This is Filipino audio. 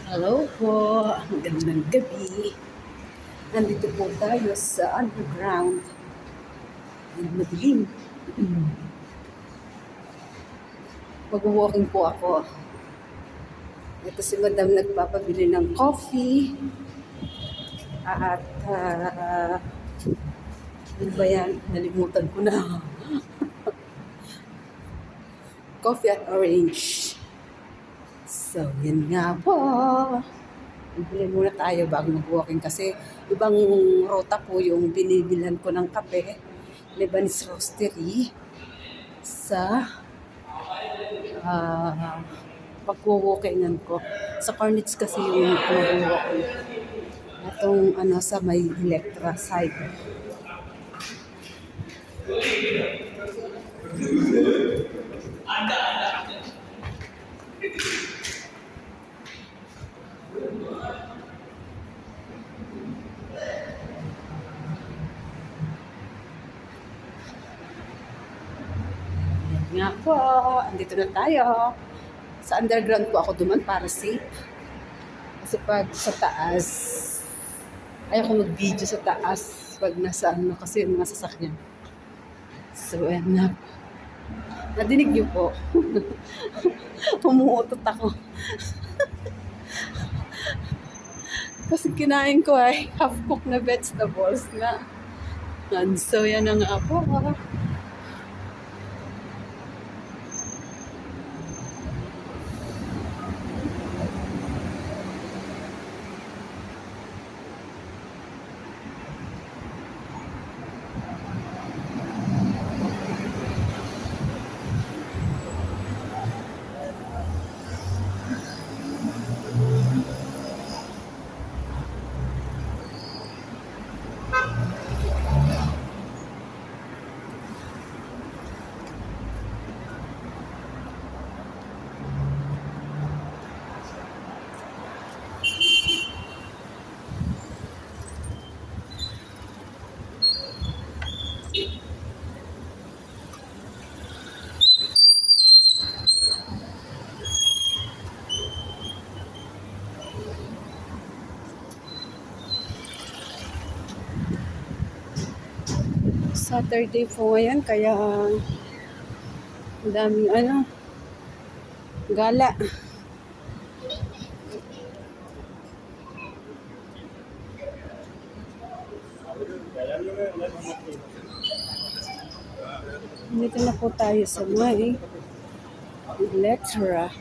Hello po, magandang gabi. Nandito po tayo sa underground. Ang madilim. Mag-walking po ako. Ito si Madam nagpapabili ng coffee. At, ano ba yan? Nalimutan ko na. Coffee at orange. So, yan nga po. Bili muna tayo bago mag-walking kasi ibang rota po yung binibilan ko ng kape. Lebanese Roastery sa pag-walkingan ko. Sa Cornets kasi yung mag-walking. Itong sa may Electra side. Nga po, andito na tayo. Sa underground po ako duman para safe. Kasi pag sa taas, ayaw ko mag-video sa taas pag nasa kasi yung mga sasakyan. So, ayan na. Nadinig niyo po. Umuutot ako. Kasi kinain ko ay half-cooked na vegetables na. And so, yan na nga po. Saturday po ngayon, kaya ang daming gala. Dito na po tayo sa may Electra.